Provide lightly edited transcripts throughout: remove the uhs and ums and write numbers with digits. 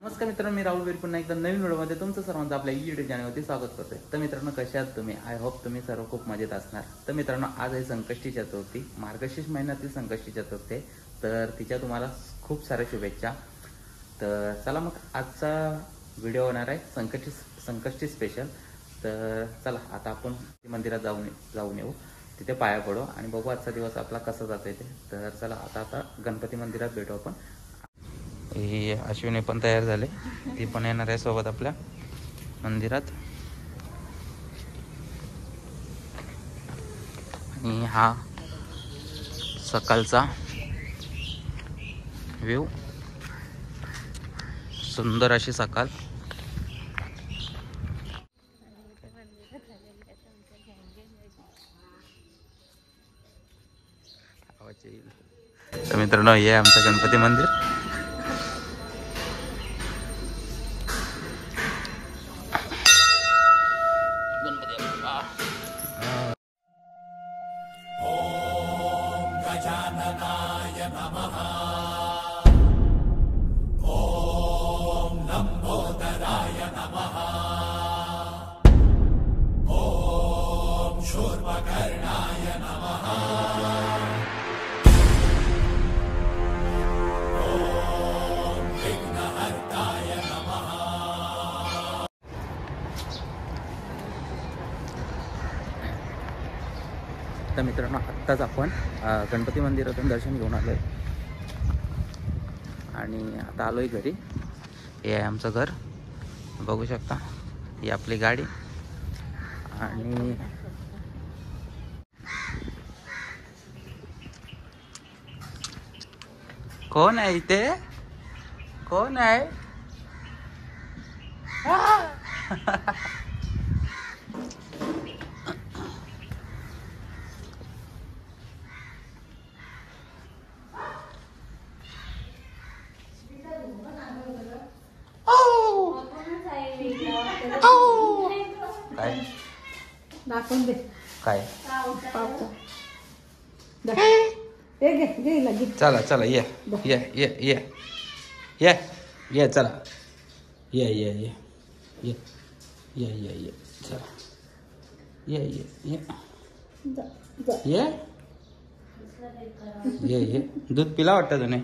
नमस्कार मित्रांनो, मी राहुल वीर पुन्हा एकदा नवीन व्हिडिओमध्ये तुमचं सर्वांचं आपल्या YouTube चॅनलवरती स्वागत करतोय। तर मित्रांनो, कशा आहात तुम्ही? आय होप तुम्ही सर्व खूप मजेत असणार। तर मित्रांनो, आज आहे संकष्टी चतुर्थी, मार्गशीर्ष महिन्यातील संकष्टी चतुर्थी। तर तिच्या तुम्हाला खूप साऱ्या शुभेच्छा। तर चला मग आजचा व्हिडिओ होणार आहे संकष्टी स्पेशल। तर चला आता आपण मंदिरात जाऊन येऊ, तिथे पाया पडू आणि बघू आजचा दिवस आपला कसा जातोय ते। तर चला आता गणपती मंदिरात भेटू आपण। अश्विनी पण तयार झाले, ती पण येणार आहे सोबत आपल्या मंदिरात। आणि हा सकाळचा व्ह्यू, सुंदर अशी सकाळ। तर मित्रांनो, हे आमचं गणपती मंदिर। तर मित्रांनो, आत्ताच आपण गणपती मंदिरातून दर्शन घेऊन आलोय आणि आता आलोय घरी। हे आहे आमचं घर, बघू शकता। ही आपली गाडी आणि कोण आहे इथे? कोण आहे? काय दाखवून दे काय? चला चला ये ये ये ये ये ये चला ये ये ये ये ये ये ये चला ये ये ये ये ये ये दूध पिला वाटतं तुने?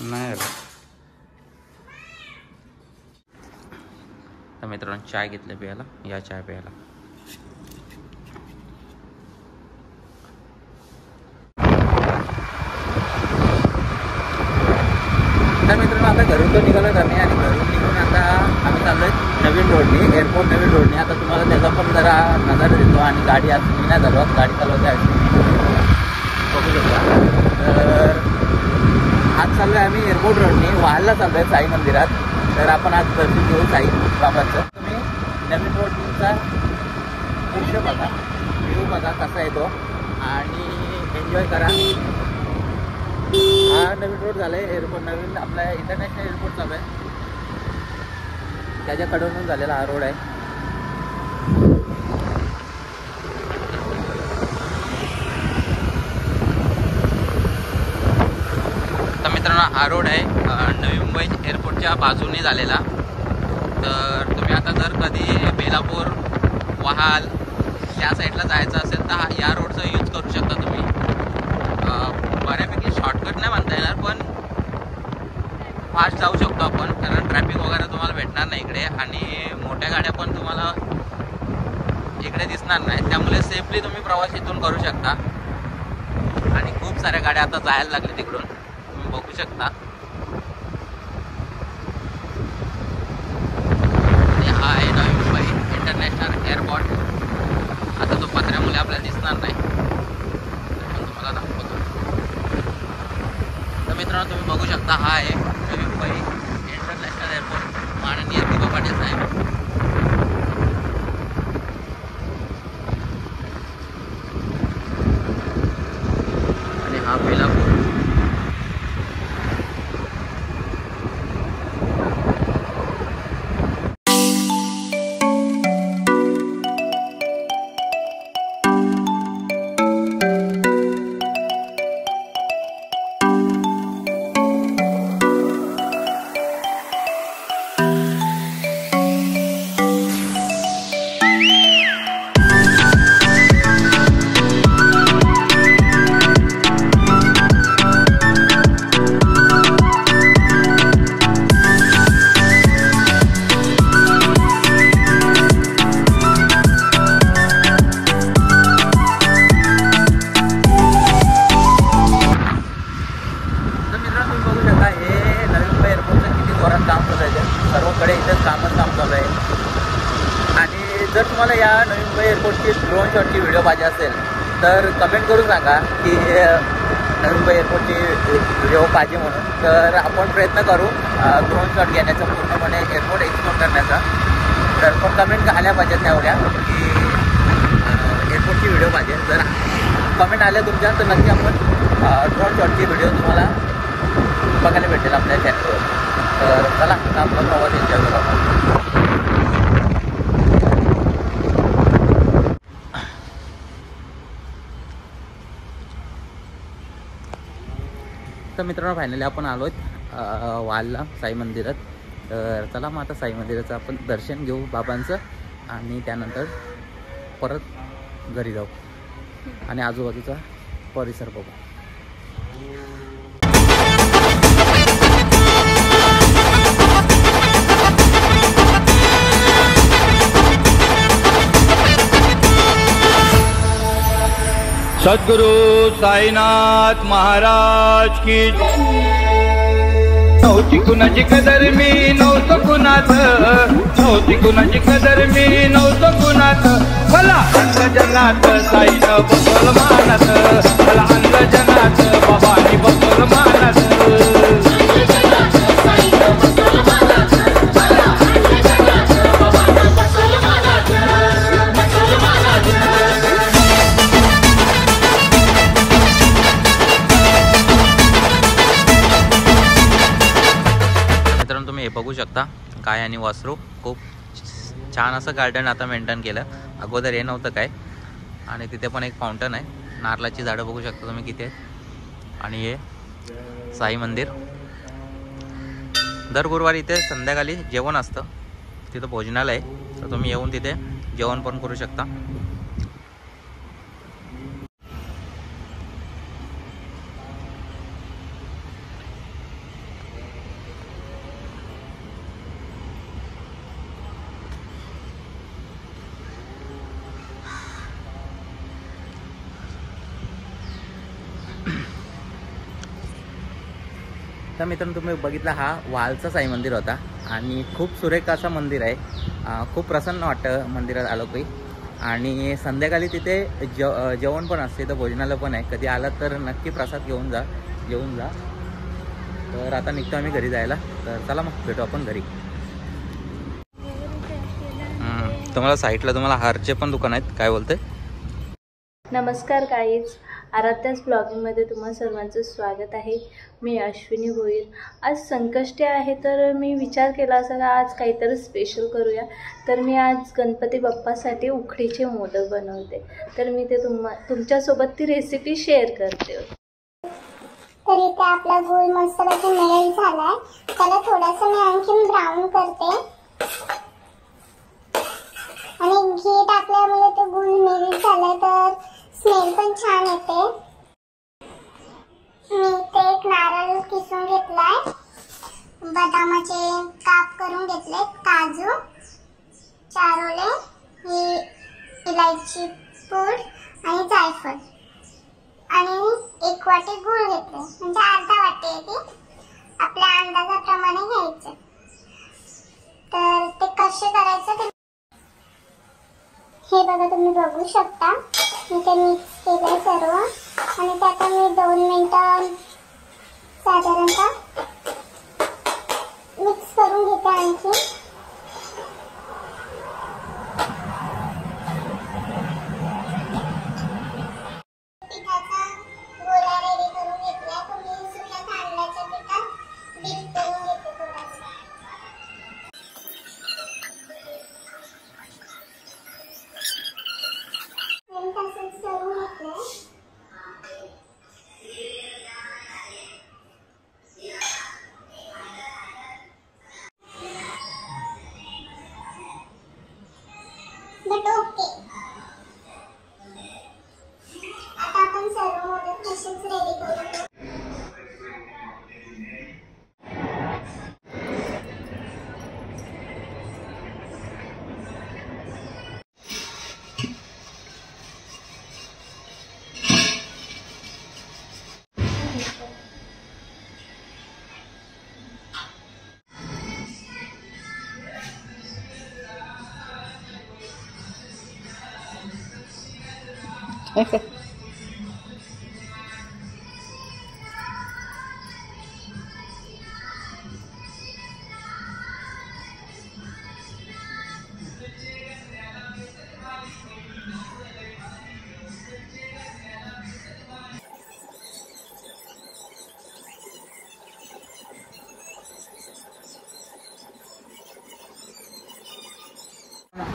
नाही। तर मित्रांनो, चाय घेतलं प्यायला, या चाय प्यायला। तर मित्रांनो, आता घरून तो निघालो आम्ही आणि घरून निघून आता आम्ही चाललोय नवीन रोडनी, एअरपोर्ट नवीन रोडनी। आता तुम्हाला त्याचा पण जरा नजारा देतो आणि गाडी आज मी नाही चालवत, गाडी चालवते बघू शकता। तर आज चाललोय आम्ही एअरपोर्ट रोडनी, वाहला चाललोय साई मंदिरात। तर आपण आज दर्शन घेऊ साई बाबांचं। तुम्ही नवीन रोडचा दृश्य बघा, व्ह्यू बघा कसा येतो आणि एन्जॉय करा। हा नवीन रोड झालाय, एअरपोर्ट नवीन आपला इंटरनॅशनल एअरपोर्ट चालू आहे, त्याच्याकडून झालेला हा रोड आहे। तर मित्रांनो, हा रोड आहे नवी मुंबई एअरपोर्टच्या बाजूने झालेला। तर तुम्ही आता जर कधी बेलापूर, वहाल त्या साईडला जायचं असेल तर या रोडचा यूज करू शकता तुम्ही। बऱ्यापैकी शॉर्टकट नाही म्हणता येणार, पण फास्ट जाऊ शकतो आपण, कारण ट्रॅफिक वगैरे तुम्हाला भेटणार नाही इकडे आणि मोठ्या गाड्या पण तुम्हाला इकडे दिसणार नाही, त्यामुळे सेफली तुम्ही प्रवास इथून करू शकता। आणि खूप साऱ्या गाड्या आता जायला लागल्या तिकडून, तुम्ही बघू शकता। आणि हा आहे नवी मुंबई इंटरनॅशनल एअरपोर्ट। आता तो पत्र्यामुळे आपल्याला दिसणार नाही, पण तुम्हाला दाखवतो। तर मित्रांनो, तुम्ही बघू शकता, हा आहे नवी मुंबई इंटरनॅशनल एअरपोर्ट, माननीय दिबा पाटील साहेब। आणि हा बेलापूर कामच काम चालू आहे. आणि जर तुम्हाला या नवी मुंबई एअरपोर्टची ड्रोन शॉटची व्हिडिओ पाहिजे असेल तर कमेंट करून सांगा की नवी मुंबई एअरपोर्टची व्हिडिओ पाहिजे म्हणून. तर आपण प्रयत्न करू ड्रोन शॉट घेण्याचा, पूर्णपणे एअरपोर्ट एक्सप्लोर करण्याचा. तर पण कमेंट आल्या पाहिजेत त्यावऱ्या की एअरपोर्टची व्हिडिओ पाहिजे. जर कमेंट आल्या तुमच्या तर नक्की आपण ड्रोन शॉटची व्हिडिओ तुम्हाला बघायला भेटेल आपल्या चॅनलवर. तर चला आता आपला प्रवास एन्जॉय करू आपण. तर मित्रांनो फायनली आपण आलो आहेत वालला साई मंदिरात. तर चला मग आता साई मंदिराचं आपण दर्शन घेऊ बाबांचं आणि त्यानंतर परत घरी जाऊ आणि आजूबाजूचा परिसर बघू. सद्गुरु साईनाथ महाराज की. नव्हती कुणाची कदर मी नव्हतं कुणाच, नव्हती कुणाची कदर मी नव्हतं कुणाच. मला अंधजनात साईनं बसवलं मानत, मला अंधजनात बाबांनी बसवलं मानत. तुम्ही हे बघू शकता गाय आणि वासरू. खूप छान असं गार्डन आता मेंटेन केलं. अगोदर हे नव्हतं काय. आणि तिथे पण एक फाउंटन आहे. नारळाची झाडं बघू शकता तुम्ही किती आहेत. आणि हे साई मंदिर. दर गुरुवारी इथे संध्याकाळी जेवण असतं. तिथं भोजनालय आहे, तर तुम्ही येऊन तिथे जेवण पण करू शकता. तर मित्रांनो तुम्ही बघितला हा वालचा साई मंदिर होता आणि खूप सुरेख असं मंदिर आहे. खूप प्रसन्न वाटतं मंदिरात आलो की. आणि संध्याकाळी तिथे जेवण पण असते, तर भोजनालय पण आहे. कधी आलात तर नक्की प्रसाद घेऊन जा. तर आता निघतो आम्ही घरी जायला. तर चला मग भेटू आपण घरी. तुम्हाला साईडला तुम्हाला हारचे पण दुकान आहेत. काय बोलते? नमस्कार गाईज, आराध्यास ब्लॉगिंगमध्ये तुम्हा सर्वांचं स्वागत आहे. मी अश्विनी भोईर. आज संकष्टी आहे, तर मी विचार केला असा का आज काहीतरी स्पेशल करूया. तर मी आज गणपती बाप्पासाठी उकडीचे मोदक बनवते. तर मी ते तुमच्यासोबत ती रेसिपी शेअर करते. तर इथे आपला गूळ मस्तपैकी मेल्ट झालाय. त्याला थोडासा मी आणखी ब्राऊन करते आणि घी टाकल्यामुळे ते गूळ मेल्ट झालाय तर स्मेल पण छान येते. मी इथे एक नारळ किसून घेतलाय, बदामाचे काप करून घेतले, काजू, चारोले, ही इलायची पूड आणि जायफळ आणि 1 वाटी गूळ घेतले, म्हणजे अर्धा वाटी आहे ती. आपल्या अंदाजाप्रमाणे घ्यायचं. तर ते कसे करायचं ते हे बघा, तुम्ही बघू शकता. मी ते मिक्स केलंय सर्व आणि त्यात मी 2 मिनिटं साधारणतः मिक्स करून घेते. आणखी पिठाचा गोळा रेडी करून घेतला. तुम्ही सुक्या तांदळाच्या पिठात डीप करून घेते थोडासा. तसंच करून घेतलंय. बट ओके, आता आपण सर्व मोदक तसेच रेडी करू.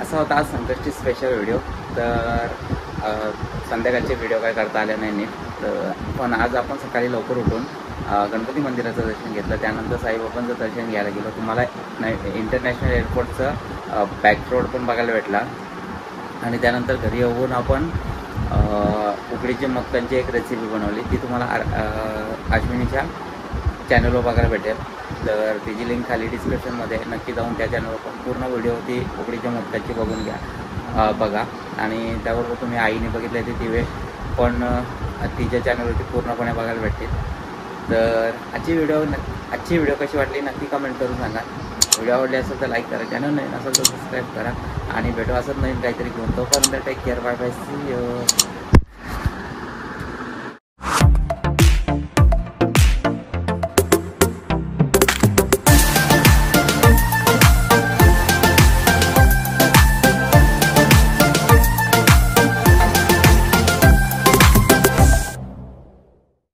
असा होता आज संकष्टी स्पेशल व्हिडिओ. तर संध्याकाळचे व्हिडिओ काय करता आले नाही नीट. तर पण आज आपण सकाळी लवकर उठून गणपती मंदिराचं दर्शन घेतलं. त्यानंतर साईबाबांचं दर्शन घ्यायला गेलो. तुम्हाला इंटरनॅशनल एअरपोर्टचं बॅक रोड पण बघायला भेटला. आणि त्यानंतर घरी येऊन आपण उकडीचे मक्कांची एक रेसिपी बनवली. ती तुम्हाला अश्विनीच्या चॅनलवर बघायला भेटेल. तर तिची लिंक खाली डिस्क्रिप्शनमध्ये नक्की जाऊन त्या चॅनलवर पण पूर्ण व्हिडिओ ती उकडीच्या मक्काची बघून घ्या बघा. आणि त्याबरोबर तुम्ही आईने बघितले ते दिवे पण तिच्या चॅनलवरती पूर्णपणे बघायला भेटतील. तर आजची व्हिडिओ कशी वाटली नक्की कमेंट करून सांगा. व्हिडिओ आवडली असेल तर लाईक करा, चॅनल नवीन असेल तर सबस्क्राईब करा आणि भेटू असंच नवीन काहीतरी घेऊन. तोपर्यंत take care, bye bye, see you.